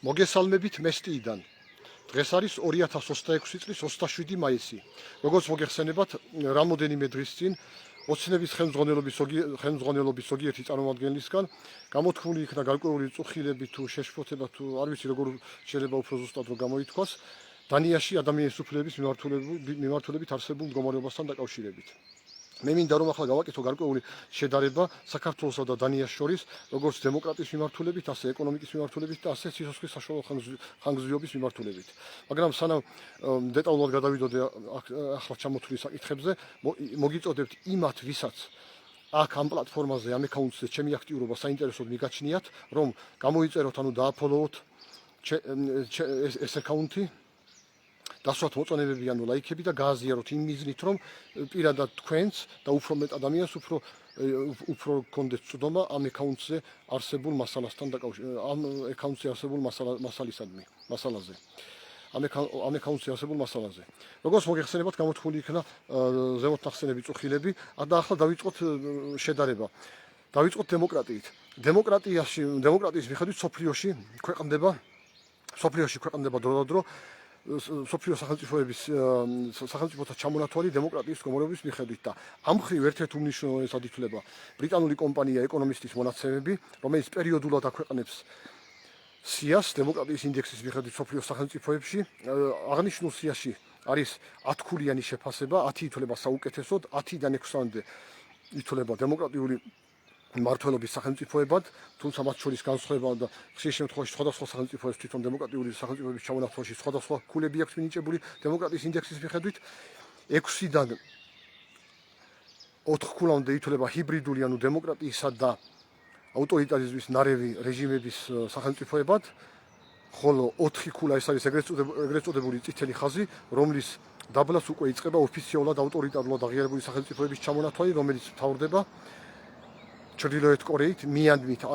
მოგესალმებით მესტიიდან. დღეს არის 2026 წლის 27 მაისი. როგორც მოგეხსენებათ, რამოდენიმე დღის წინ ოცნების ხელმძღვანელობის ზოგიერთი წარმომადგენლისგან გამოთქმული იქნა გარკვეული წუხილები თუ შეშფოთება თუ არ ვიცი როგორ შეიძლება უფრო ზუსტად რომ გამოითქვას, დანიაში ადამიანის უფლებების მიმართულებით არსებულ მდგომარეობასთან დაკავშირებით. მე მინდა რომ ახლა გავაკეთო გარკვეული შედარება საქართველოსა და დანიას შორის, როგორც დემოკრატიის მიმართულებით, ასე ეკონომიკის მიმართულებით და ასე სიცოცხლის საშუალო ხანგრძლივობის მიმართულებით. მაგრამ სანამ დეტალურად გადავიდოდე ახლა ჩამოთვლილ საკითხებზე, მოგიწოდებთ იმათ, ვისაც აქ ამ პლატფორმაზე, ამ აკაუნტზე ჩემი აქტიურობა საინტერესოდ მიგაჩნიათ, რომ გამოიწეროთ, ანუ დააფოლოოთ ეს აკაუნტი. დასვათ მოწონებები ანუ ლაიქები და გააზიაროთ იმ მიზნით, რომ პირადად თქვენს და უფრო მეტ ადამიანს უფრო გქონდეთ წვდომა ამ აკაუნტზე არსებულ მასალასთან ამ აკაუნტზე არსებულ მასალაზე. ამ აკაუნტზე არსებულ მასალაზე. როგორც მოგეხსენებათ, გამოთქმული იქნა ზემოთ ნახსენები წუხილები და ახლა დავიწყოთ შედარება. დავიწყოთ დემოკრატიით. დემოკრატიის მიხედვით სოფლიოში ქვეყნდება დროდადრო სოფლიო სახელმწიფოთა ჩამონათვალი დემოკრატიის მდგომარეობის მიხედვით და ამ მხრივ ერთ-ერთ უმნიშვნელოვანესად ითვლება ბრიტანული კომპანია ეკონომისტის მონაცემები, რომელიც პერიოდულად აქვეყნებს სიას დემოკრატიის ინდექსის მიხედვით სოფლიო სახელმწიფოებში. აღნიშნულ სიაში არის 10-ქულიანი შეფასება, 10 ითვლება საუკეთესოდ, 10-დან 6-მდე ითვლება დემოკრატიული მმართველობის სახელმწიფოებად, თუმცა მათ შორის განსხვავება და ხშირ შემთხვევაში სხვადასხვა სახელმწიფოებს თვითონ დემოკრატიული სახელმწიფოების ჩამონათვალში სხვადასხვა ქულები აქვს მინიჭებული დემოკრატიის ინდექსის მიხედვით. 6-დან 4 ქულამდე ითვლება ჰიბრიდული, ანუ დემოკრატიისა და ავტორიტარიზმის ნარევი რეჟიმების სახელმწიფოებად, ხოლო 4 ქულა ეს არის ეგრეთ წოდებული წითელი ხაზი, რომლის დაბლას უკვე იწყება ოფიციალურად ავტორიტარულად აღიარებული სახელმწიფოების ჩამონათვალი, რომელიც მთავრდება ჩრდილოეთ კორეით, მიანმით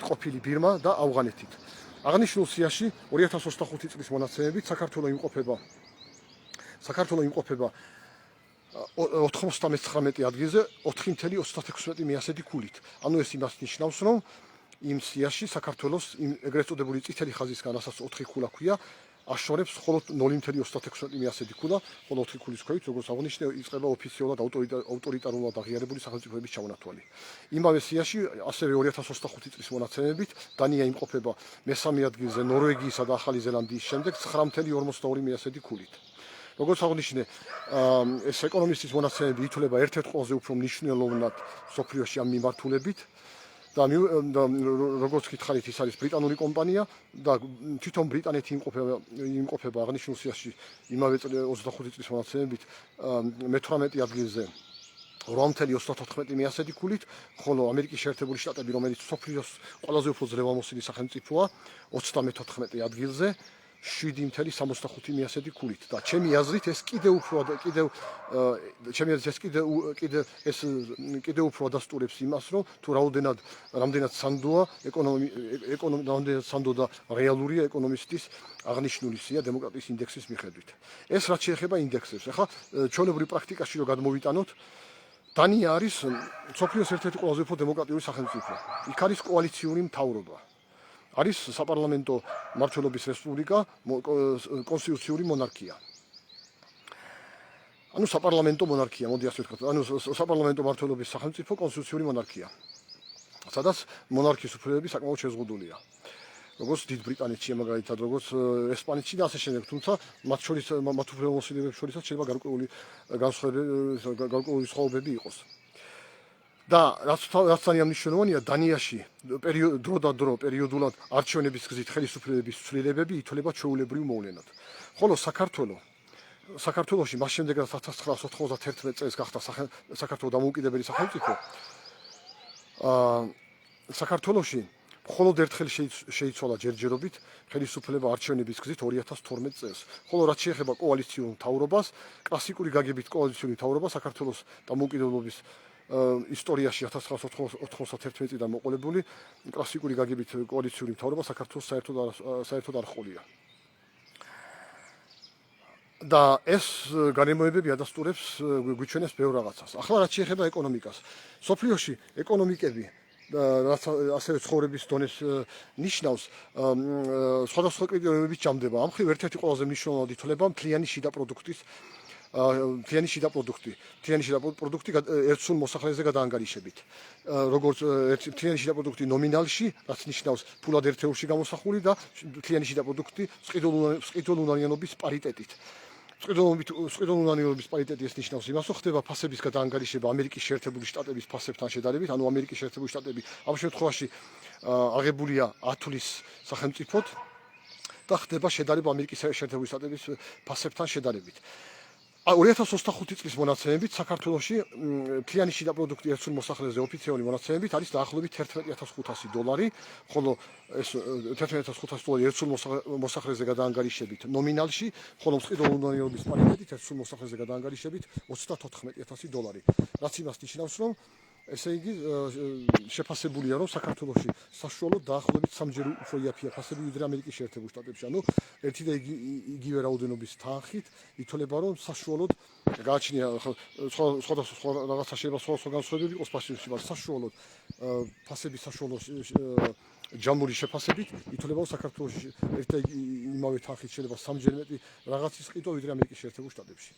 ყოფილი ბირმა და ავღანეთით. აღნიშნულ სიაში 2025 წლის მონაცემებით საქართველო იმყოფება 99 ადგილზე 4.36 ქულით. ანუ ეს იმას ნიშნავს, რომ იმ სიაში საქართველოს ეგრეთ წოდებული წითელი ხაზისგან, რასაც 4 ქულა ქვია, აშორებს მხოლოდ 0.36 ქულა, ხოლო 4 ქულის ქვევით, როგორც აღნიშნე, იწყება ოფიციალურად ავტორიტარულად აღიარებული სახელმწიფოების ჩამონათვალი. იმავე სიაში, ასევე 2025 წლის მონაცემებით, დანია იმყოფება მესამე ადგილზე ნორვეგიისა და ახალი ზელანდიის შემდეგ 9.42 ქულით. როგორც აღნიშნე, ეს ეკონომისტის მონაცემები ითვლება ერთ-ერთ ყველაზე უფრო მნიშვნელოვნად სოფლიოში ამ მიმართულებით. და როგორც გითხარით, ის არის ბრიტანული კომპანია და თვითონ ბრიტანეთი იმყოფება აღნიშნულ სიაში იმავე 25 წლის მონაცემებით მე-18 ადგილზე 8.34 ქულით, ხოლო ამერიკის შეერთებული შტატები, რომელიც სოფლიოს ყველაზე უფრო ძლევამოსილი სახელმწიფოა, 34 ადგილზე 7.65 ქულით და ჩემი აზრით ეს კიდევ უფრო ადასტურებს იმას, რომ თუ რამდენად სანდოა და რეალურია ეკონომისტის აღნიშნული სია დემოკრატიის ინდექსის მიხედვით. ეს რაც შეეხება ინდექსებს. ახლა ჩვეულებრივ პრაქტიკაში რომ გადმოვიტანოთ, დანია არის სოფლიოს ერთ-ერთი ყველაზე უფრო დემოკრატიული სახელმწიფო. იქ არის კოალიციური მთავრობა. არის საპარლამენტო მმართველობის რესპუბლიკა, კონსტიტუციური მონარქია. ანუ საპარლამენტო მონარქია, მოდი ასე ვთქვათ, ანუ საპარლამენტო მმართველობის სახელმწიფო, კონსტიტუციური მონარქია. სადაც მონარქიის უფლებები საკმაოდ შეზღუდულია. როგორც დიდ ბრიტანეთში, მაგალითად, როგორც ესპანეთში და ასე შემდეგ, თუმცა მათ უფლებამოსილებებს შორისაც შეიძლება გარკვეული სხვაობები იყოს. და რაც ძალიან მნიშვნელოვანია, დანიაში დროდადრო პერიოდულად არჩევნების გზით ხელისუფლების ცვლილებები ითვლება ჩვეულებრივ მოვლენად. ხოლო საქართველოში მას შემდეგ, რაც 1991 წელს გახდა საქართველოს დამოუკიდებელი სახელმწიფო, საქართველოში მხოლოდ ერთხელ შეიცვალა ჯერჯერობით ხელისუფლება არჩევნების გზით 2012 წელს. ხოლო რაც შეეხება კოალიციურ მთავრობას, კლასიკური გაგებით კოალიციური მთავრობა საქართველოს დამოუკიდებლობის ისტორიაში 1991 წლიდან მოყოლებული კლასიკური გაგებით კოალიციური მთავრობა საქართველოს საერთოდ არ ჰყოლია. და ეს განმეორებები ადასტურებს გვიჩვენებს ბევრ რაღაცას. ახლა რაც შეეხება ეკონომიკას. სოფლიოში ეკონომიკები რაც ასევე ცხოვრების დონეს ნიშნავს, სხვადასხვა კრიტერიუმებით ჯამდება. ამ მხრივ ერთ-ერთი ყველაზე მნიშვნელოვანი ითვლება მთლიანი შიდა პროდუქტის მთლიანი შიდა პროდუქტი ერთსულ მოსახლეზე გადაანგარიშებით. როგორც მთლიანი შიდა პროდუქტი ნომინალში, რაც ნიშნავს ფულად ერთეულში გამოსახული და მთლიანი შიდა პროდუქტი სყიდულუნარიანობის პარიტეტით. სყიდულუნარიანობის პარიტეტი ეს ნიშნავს იმას, რომ ხდება ფასების გადაანგარიშება ამერიკის შეერთებული შტატების ფასებთან შედარებით, ანუ ამერიკის შეერთებული შტატები ამ შემთხვევაში აღებულია ათვლის სახელმწიფოდ და ხდება შედარება ამერიკის შეერთებული შტატების ფასებთან შედარებით. 2025 წლის მონაცემებით საქართველოში მთლიანი შიდა პროდუქტი ერთსულ მოსახლეზე ოფიციალური მონაცემებით არის დაახლოებით $11,500, ხოლო ეს $11,500 ერთსულ მოსახლეზე გადაანგარიშებით ნომინალში, ხოლო სყიდულუნარიანობის პარიტეტით ერთსულ მოსახლეზე გადაანგარიშებით $34,000, რაც იმას ნიშნავს, რომ ესე იგი შეფასებულია, რომ საქართველოში საშუალოდ დაახლოებით 3-ჯერ უფრო იაფია ფასები ვიდრე ამერიკის შეერთებულ შტატებში. ანუ ერთი და იგივე რაოდენობის თანხით ითვლება, რომ საშუალოდ გააჩნია სხვადასხვა რაღაცა შეიძლება სხვადასხვა განსხვავებები იყოს ფასებში, მაგრამ საშუალოდ ფასების საშუალო ჯამური შეფასებით ითვლება, რომ საქართველოში ერთი და იმავე თანხით შეიძლება 3-ჯერ მეტი რაღაცის ყიდვა ვიდრე ამერიკის შეერთებულ შტატებში.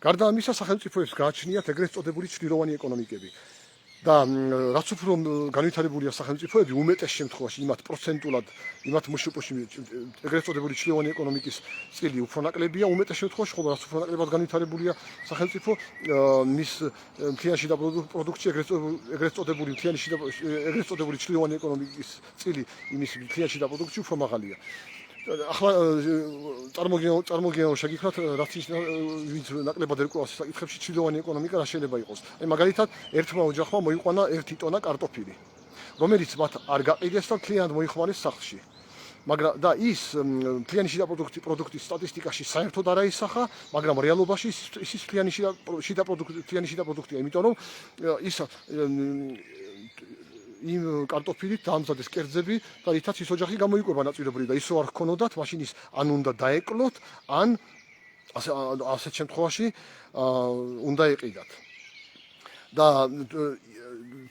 გარდა ამისა, სახელმწიფოებს გააჩნიათ ეგრეთ წოდებული ჩრდილოვანი ეკონომიკები. და რაც უფრო განვითარებულია სახელმწიფოები, უმეტეს შემთხვევაში იმათ პროცენტულად, იმათ მშპ-ში ეგრეთ წოდებული ჩრდილოვანი ეკონომიკის წილი უფრო ნაკლებია, უმეტეს შემთხვევაში, ხოლო რაც უფრო ნაკლებად განვითარებულია სახელმწიფო, მის მთლიანი შიდა პროდუქტში ეგრეთ წოდებული ჩრდილოვანი ეკონომიკის წილი იმის მთლიან შიდა პროდუქტში უფრო მაღალია. ახლა წარმოგიდგენთ შეგიხრათ რაც ვინც ნაკლებად ერკვევას საკითხებში ჩრდილოვანი ეკონომიკა რა შეიძლება იყოს. აი მაგალითად ერთმა ოჯახმა მოიყვანა 1 ტონა კარტოფილი, რომელიც მათ არ გაყიდეს და მთლიანად მოიხმარეს სახლში. მაგრამ და ის მთლიანი შიდა პროდუქტის სტატისტიკაში საერთოდ არ აისახა, მაგრამ რეალობაში ის მთლიანი შიდა პროდუქტია, იმიტომ რომ ის იმ კარტოფილით დაამზადეს კერძები და რითაც ის ოჯახი გამოიკვება ნაწილობრივ და ისო არ ჰქონოდათ, მაშინ ის ან უნდა დაეკლოთ, ან ასეთ შემთხვევაში უნდა ეყიდათ. და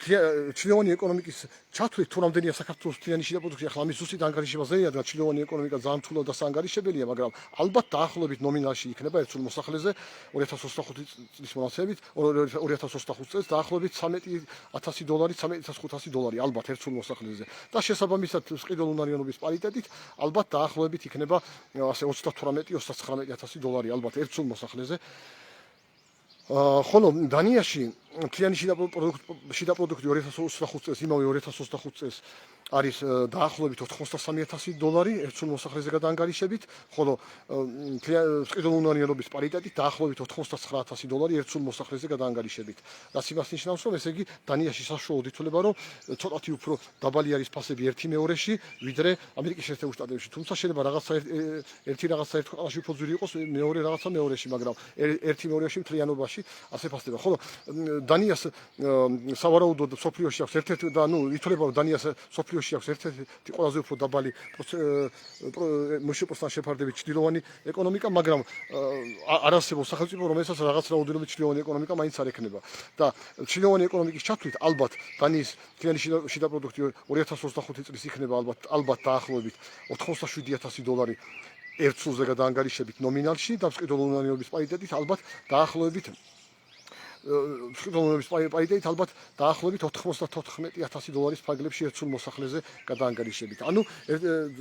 ჩრდილოვანი ეკონომიკის ჩათვლით თუ რამდენია საქართველოს მთლიანი შიდა პროდუქტი, ახლა ამის ზუსტი დაანგარიშება ზე, რადგან ჩრდილოვანი ეკონომიკა ძალიან რთულად და საანგარიშებელია, მაგრამ ალბათ დაახლოებით ნომინალში იქნება ერთსულ მოსახლეზე 2025 წლის მონაცემებით 2025 წელს დაახლოებით $13,000, $13,500 ალბათ ერთსულ მოსახლეზე. და შესაბამისად სყიდულუნარიანობის პარიტეტით ალბათ დაახლოებით იქნება ასე $38,000-$39,000 ალბათ ერთსულ მოსახლეზე. ხოლო დანიაში მთლიანი შიდა პროდუქტი 2025 წელს, იმავე 2025 წელს არის დაახლოებით $83,000 ერთსულ მოსახლეზე გადაანგარიშებით, ხოლო სყიდულუნარიანობის პარიტეტით დაახლოებით $99,000 ერთსულ მოსახლეზე გადაანგარიშებით. რაც იმას ნიშნავს, რომ ესე იგი დანიაში საშუალოდ ითვლება, რომ ცოტათი უფრო დაბალი არის ფასები 1/2-ში, ვიდრე ამერიკის შეერთებულ შტატებში. თუმცა შეიძლება ერთი რაღაცა ერთ ქვეყანაში უფრო ძვირი იყოს, მეორე რაღაცა მეორეში, მაგრამ 1/2-ში მთლიანობაში ასე ფასდება. ხოლო დანიას სავარაუდოდ სოფლიოში აქვს ერთ-ერთი და ითვლება, რომ დანიას სოფლიოში აქვს ერთ-ერთი ყველაზე უფრო დაბალი მშპ-სთან შეფარდებით ჩრდილოვანი ეკონომიკა, მაგრამ არ არსებობს სახელმწიფო, რომელსაც რაღაც რაოდენობით ჩრდილოვანი ეკონომიკა მაინც არ ექნება. და ჩრდილოვანი ეკონომიკის ჩათვლით ალბათ დანიის მთლიანი შიდა პროდუქტი 2025 წლის იქნება ალბათ დაახლოებით $87,000 ერთსულზე გადაანგარიშებით ნომინალში და სყიდულუნარიანობის პარიტეტით ალბათ დაახლოებით $94,000 ფარგლებში ერთსულ მოსახლეზე გადაანგარიშებით. ანუ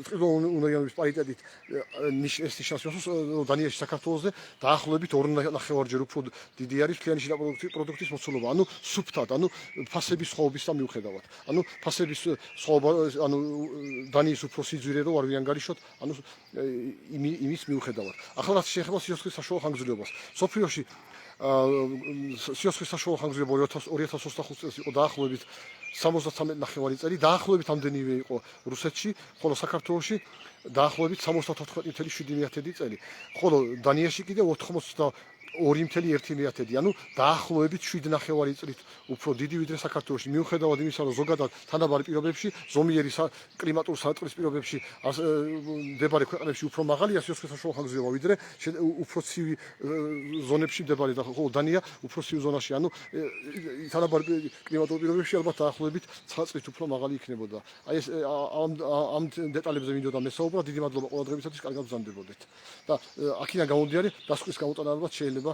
სყიდულუნარიანობის პარიტეტით ეს ნიშნავს, რომ დანიაში საქართველოზე დაახლოებით 2.5-ჯერ უფრო დიდი არის მთლიანი შიდა პროდუქტის მოცულობა. ანუ სუფთად, ანუ ფასების სხვაობისთან მიუხედავად. ანუ ფასების სხვაობა, ანუ დანიის უფრო სიძვირე რო არ ვიანგარიშოთ, ანუ იმის მიუხედავად. ახლა რაც შეეხება სიცოცხლის საშუალო ხანგრძლივობას. სოფლიოში სიცოცხლის საშუალო ხანგრძლივობა 2025 წელს იყო დაახლოებით 73.5 წელი, დაახლოებით ამდენივე იყო რუსეთში, ხოლო საქართველოში დაახლოებით 74.7 წელი. ხოლო დანიაში კიდევ 2.1, ანუ დაახლოებით 7.5 წლით უფრო დიდი ვიდრე საქართველოში. მიუხედავად იმისა, რომ ზოგადად თანაბარი პირობებში, ზომიერი კლიმატურ სარტყლის პირობებში მდებარე ქვეყნებში უფრო მაღალია სიცხეს საშუალო ვიდრე უფრო ცივი ზონებში მდებარე და ხოლო დანია უფრო ცივ ზონაში, ანუ თანაბარი კლიმატურ პირობებში ალბათ დაახლოებით 9 წლით უფრო მაღალი იქნებოდა. აი ეს ამ დეტალებზე მინდოდა მესაუბრა. დიდი მადლობა ყურადღებისათვის, კარგად ვზამდებოდეთ. და აქედან გამომდინარე, დასკვნის გამოტანა ალბათ შეიძლება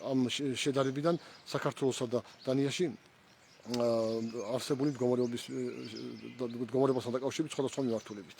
ამ შედარებიდან საქართველოსა და დანიაში არსებული მდგომარეობასთან დაკავშირებით სხვადასხვა მიმართულებით.